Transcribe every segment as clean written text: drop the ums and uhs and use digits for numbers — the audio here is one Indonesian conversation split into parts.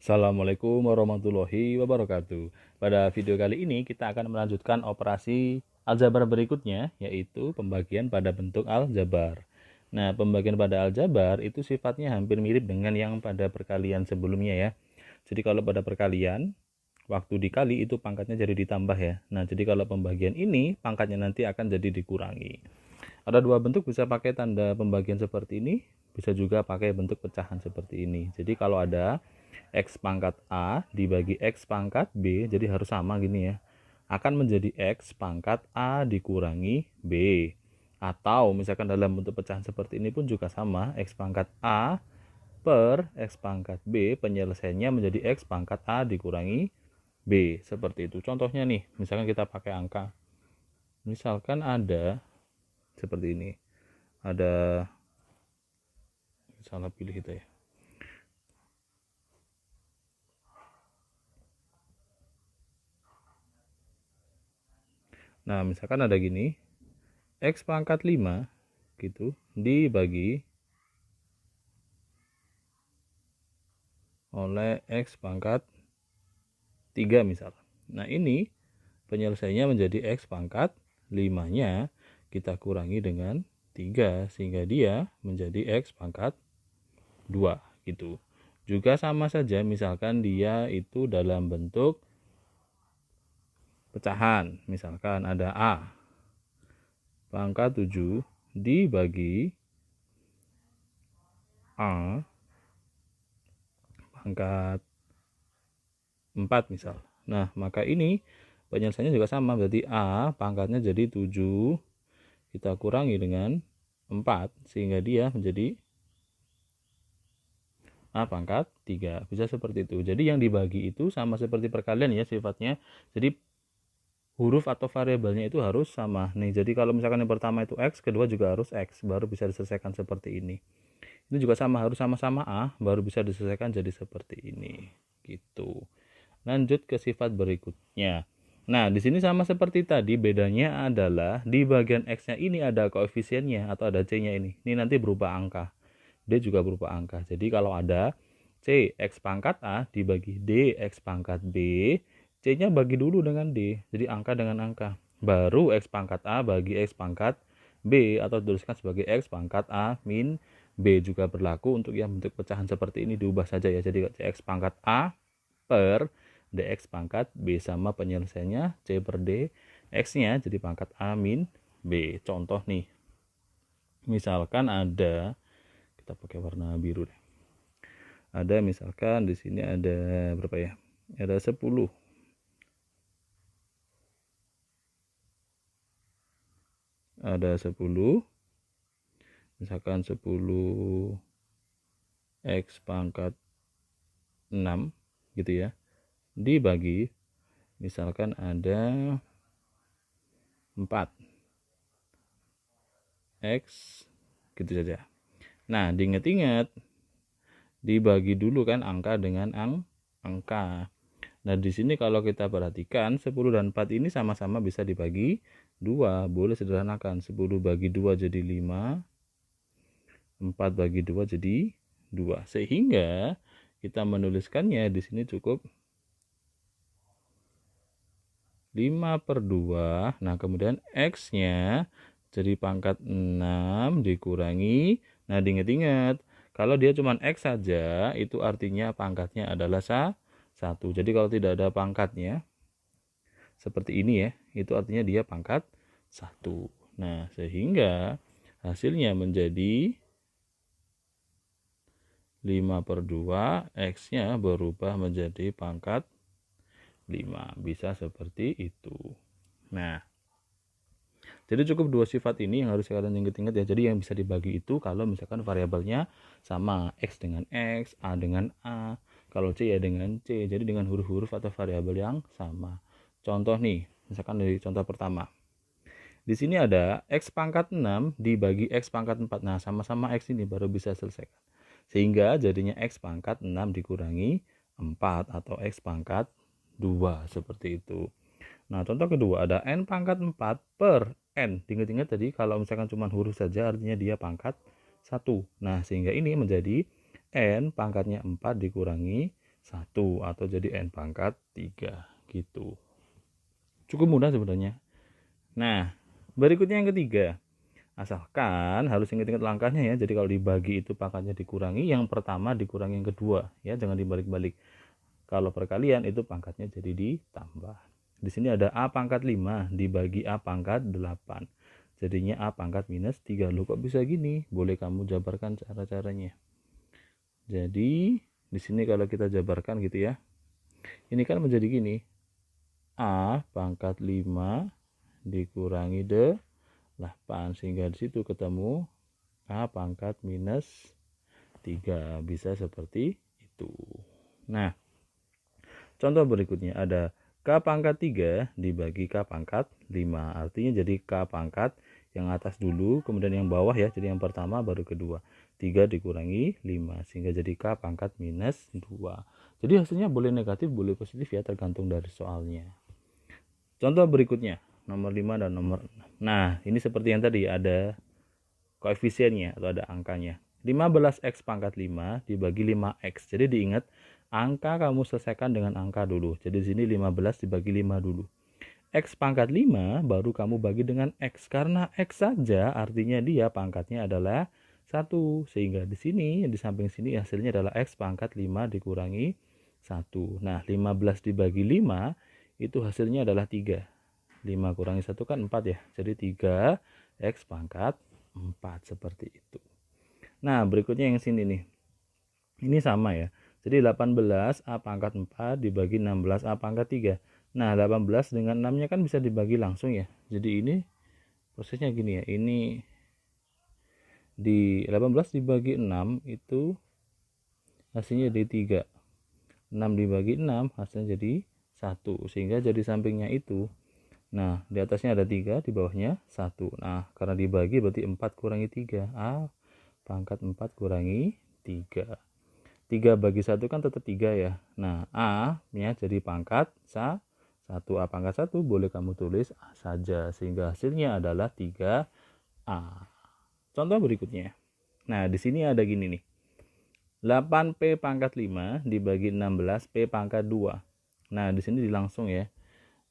Assalamualaikum warahmatullahi wabarakatuh. Pada video kali ini kita akan melanjutkan operasi aljabar berikutnya, yaitu pembagian pada bentuk aljabar. Nah, pembagian pada aljabar itu sifatnya hampir mirip dengan yang pada perkalian sebelumnya ya. Jadi kalau pada perkalian, waktu dikali itu pangkatnya jadi ditambah ya. Nah, jadi kalau pembagian ini pangkatnya nanti akan jadi dikurangi. Ada dua bentuk, bisa pakai tanda pembagian seperti ini, bisa juga pakai bentuk pecahan seperti ini. Jadi kalau ada X pangkat A dibagi X pangkat B, jadi harus sama gini ya, akan menjadi X pangkat A dikurangi B. Atau misalkan dalam bentuk pecahan seperti ini pun juga sama, X pangkat A per X pangkat B, penyelesaiannya menjadi X pangkat A dikurangi B. Seperti itu. Contohnya nih, misalkan kita pakai angka. Misalkan ada seperti ini. Ada, salah pilih itu ya. Nah, misalkan ada gini, X pangkat 5 gitu dibagi oleh X pangkat 3 misal. Nah, ini penyelesaiannya menjadi X pangkat 5-nya kita kurangi dengan 3 sehingga dia menjadi X pangkat 2 gitu. Juga sama saja, misalkan dia itu dalam bentuk pecahan. Misalkan ada A pangkat 7 dibagi A pangkat 4 misal. Nah, maka ini penyelesaiannya juga sama, berarti A pangkatnya jadi 7 kita kurangi dengan 4 sehingga dia menjadi A pangkat 3. Bisa seperti itu. Jadi yang dibagi itu sama seperti perkalian ya sifatnya. Jadi huruf atau variabelnya itu harus sama. Nih, jadi kalau misalkan yang pertama itu X, kedua juga harus X, baru bisa diselesaikan seperti ini. Itu juga sama, harus sama-sama A, baru bisa diselesaikan jadi seperti ini. Gitu. Lanjut ke sifat berikutnya. Nah, di sini sama seperti tadi, bedanya adalah di bagian X-nya ini ada koefisiennya atau ada C-nya ini. Ini nanti berupa angka. D juga berupa angka. Jadi kalau ada C X pangkat A dibagi D X pangkat B, C-nya bagi dulu dengan D. Jadi angka dengan angka. Baru X pangkat A bagi X pangkat B atau tuliskan sebagai X pangkat A min B. Juga berlaku untuk yang bentuk pecahan seperti ini, diubah saja ya. Jadi X pangkat A per dx pangkat B, sama penyelesaiannya C per D, X-nya jadi pangkat A min B. Contoh nih, misalkan ada, kita pakai warna biru deh. Ada misalkan di sini ada berapa ya? Ada 10. Ada 10. Misalkan 10 X pangkat 6 gitu ya. Dibagi misalkan ada 4 X gitu saja. Nah, diingat-ingat dibagi dulu kan angka dengan angka. Nah, di sini kalau kita perhatikan 10 dan 4 ini sama-sama bisa dibagi 2. Boleh sederhanakan. 10 bagi 2 jadi 5. 4 bagi 2 jadi 2. Sehingga kita menuliskannya di sini cukup 5 per 2. Nah, kemudian X-nya jadi pangkat 6 dikurangi. Nah, diingat-ingat, kalau dia cuma X saja, itu artinya pangkatnya adalah 1. Jadi kalau tidak ada pangkatnya, seperti ini ya, itu artinya dia pangkat 1. Nah, sehingga hasilnya menjadi 5 per 2, X-nya berubah menjadi pangkat 5. Bisa seperti itu. Nah, jadi cukup dua sifat ini yang harus kalian ingat-ingat ya. Jadi yang bisa dibagi itu kalau misalkan variabelnya sama, X dengan X, A dengan A, kalau C ya dengan C. Jadi dengan huruf-huruf atau variabel yang sama. Contoh nih, misalkan dari contoh pertama. Di sini ada X pangkat 6 dibagi X pangkat 4. Nah, sama-sama X ini baru bisa selesaikan. Sehingga jadinya X pangkat 6 dikurangi 4 atau X pangkat 2, seperti itu. Nah, contoh kedua ada N pangkat 4 per N. Ingat-ingat tadi kalau misalkan cuma huruf saja artinya dia pangkat 1. Nah, sehingga ini menjadi N pangkatnya 4 dikurangi 1 atau jadi N pangkat 3 gitu. Cukup mudah sebenarnya. Nah, berikutnya yang ketiga. Asalkan harus ingat-ingat langkahnya ya. Jadi kalau dibagi itu pangkatnya dikurangi, yang pertama dikurangi yang kedua ya, jangan dibalik-balik. Kalau perkalian itu pangkatnya jadi ditambah. Di sini ada A pangkat 5 dibagi A pangkat 8. Jadinya A pangkat minus 3. Loh kok bisa gini? Boleh kamu jabarkan cara-caranya. Jadi di sini kalau kita jabarkan gitu ya. Ini kan menjadi gini. A pangkat 5 dikurangi 8, sehingga di situ ketemu A pangkat minus 3. Bisa seperti itu. Nah, contoh berikutnya ada K pangkat 3 dibagi K pangkat 5. Artinya jadi K pangkat yang atas dulu, kemudian yang bawah ya. Jadi yang pertama baru kedua. 3 dikurangi 5, sehingga jadi K pangkat minus 2. Jadi hasilnya boleh negatif, boleh positif ya, tergantung dari soalnya. Contoh berikutnya, nomor 5 dan nomor 6. Nah, ini seperti yang tadi, ada koefisiennya atau ada angkanya. 15x pangkat 5 dibagi 5x. Jadi diingat, angka kamu selesaikan dengan angka dulu. Jadi di sini 15 dibagi 5 dulu. X pangkat 5 baru kamu bagi dengan X. Karena X saja artinya dia pangkatnya adalah 1. Sehingga di sini, di samping sini hasilnya adalah X pangkat 5 dikurangi 1. Nah, 15 dibagi 5 itu hasilnya adalah 3. 5 kurangi 1 kan 4 ya. Jadi 3 X pangkat 4 seperti itu. Nah, berikutnya yang sini nih. Ini sama ya. Jadi 18 A pangkat 4 dibagi 16 A pangkat 3. Nah, 18 dengan 6-nya kan bisa dibagi langsung ya. Jadi ini prosesnya gini ya. Ini di 18 dibagi 6 itu hasilnya jadi 3. 6 dibagi 6 hasilnya jadi 1, sehingga jadi sampingnya itu. Nah, di atasnya ada 3, di bawahnya 1. Nah, karena dibagi berarti 4 kurangi 3. A pangkat 4 kurangi 3. 3 bagi 1 kan tetap 3 ya. Nah, A nya jadi pangkat 1. A pangkat 1 boleh kamu tulis A saja, sehingga hasilnya adalah 3A. Contoh berikutnya. Nah, di sini ada gini nih. 8P pangkat 5 dibagi 16P pangkat 2. Nah, di sini langsung ya.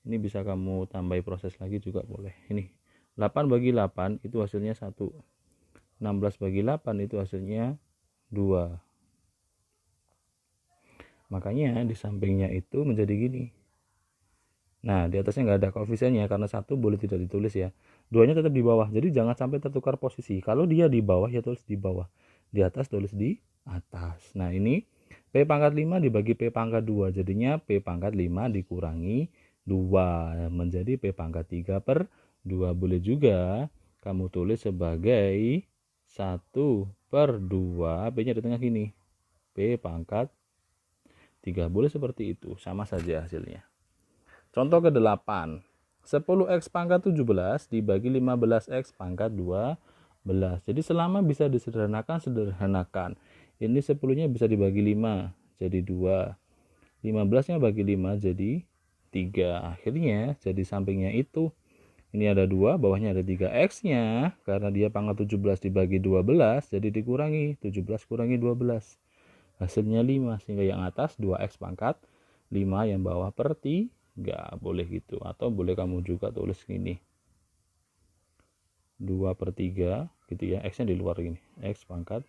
Ini bisa kamu tambahi proses lagi juga boleh. Ini 8 bagi 8 itu hasilnya 1. 16 bagi 8 itu hasilnya 2. Makanya di sampingnya itu menjadi gini. Nah, di atasnya nggak ada koefisiennya karena 1 boleh tidak ditulis ya. 2-nya tetap di bawah. Jadi jangan sampai tertukar posisi. Kalau dia di bawah ya tulis di bawah. Di atas tulis di atas. Nah, ini P pangkat 5 dibagi P pangkat 2. Jadinya P pangkat 5 dikurangi 2 menjadi P pangkat 3 per 2. Boleh juga kamu tulis sebagai 1 per 2. P nya di tengah gini. P pangkat 3. Boleh seperti itu. Sama saja hasilnya. Contoh ke-8. 10x pangkat 17 dibagi 15x pangkat 12. Jadi selama bisa disederhanakan, sederhanakan. Ini 10-nya bisa dibagi 5 jadi 2. 15-nya bagi 5 jadi 3. Akhirnya jadi sampingnya itu. Ini ada 2, bawahnya ada 3. X-nya karena dia pangkat 17 dibagi 12 jadi dikurangi 17 kurangi 12. Hasilnya 5, sehingga yang atas 2x pangkat 5, yang bawah per 3. Boleh gitu. Atau boleh kamu juga tulis gini. 2 per 3 gitu ya. X-nya di luar gini. X pangkat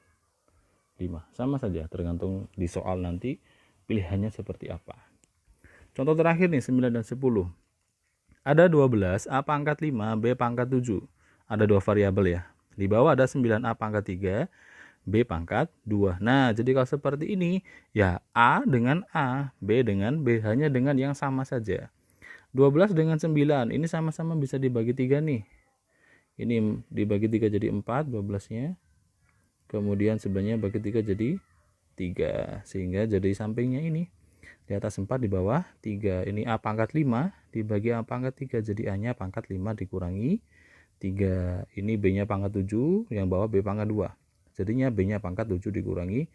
5. Sama saja, tergantung di soal nanti pilihannya seperti apa. Contoh terakhir nih, 9 dan 10. Ada 12 A pangkat 5 B pangkat 7. Ada 2 variabel ya. Di bawah ada 9A pangkat 3 B pangkat 2. Nah, jadi kalau seperti ini ya A dengan A, B dengan B, hanya dengan yang sama saja. 12 dengan 9 ini sama-sama bisa dibagi 3 nih. Ini dibagi 3 jadi 4 12-nya. Kemudian sebenarnya bagi 3 jadi 3, sehingga jadi sampingnya ini. Di atas 4, di bawah 3. Ini A pangkat 5 dibagi A pangkat 3, jadi A-nya pangkat 5 dikurangi 3. Ini B-nya pangkat 7, yang bawah B pangkat 2. Jadinya B-nya pangkat 7 dikurangi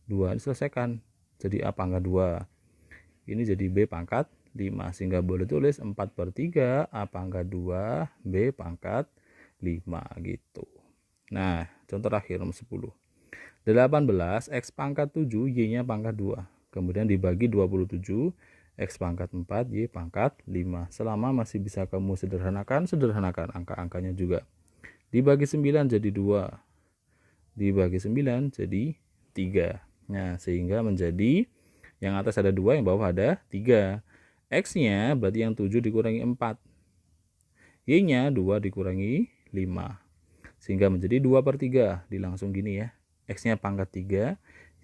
2. Diselesaikan. Jadi A pangkat 2. Ini jadi B pangkat 5. Sehingga boleh tulis 4 per 3 A pangkat 2 B pangkat 5 gitu. Nah, contoh terakhir nomor 10. 18 X pangkat 7 Y-nya pangkat 2. kemudian dibagi 27, X pangkat 4, Y pangkat 5. Selama masih bisa kamu sederhanakan angka-angkanya juga. Dibagi 9 jadi 2, dibagi 9 jadi 3. Nah, sehingga menjadi yang atas ada 2, yang bawah ada 3. X-nya berarti yang 7 dikurangi 4. Y-nya 2 dikurangi 5. Sehingga menjadi 2/3. Langsung gini ya. X-nya pangkat 3,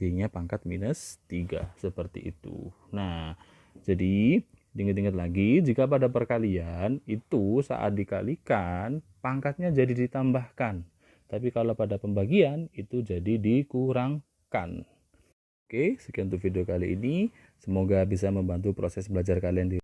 Y-nya pangkat minus 3. Seperti itu. Nah, jadi ingat-ingat lagi, jika pada perkalian itu saat dikalikan, pangkatnya jadi ditambahkan. Tapi kalau pada pembagian itu jadi dikurangkan. Oke, sekian untuk video kali ini. Semoga bisa membantu proses belajar kalian di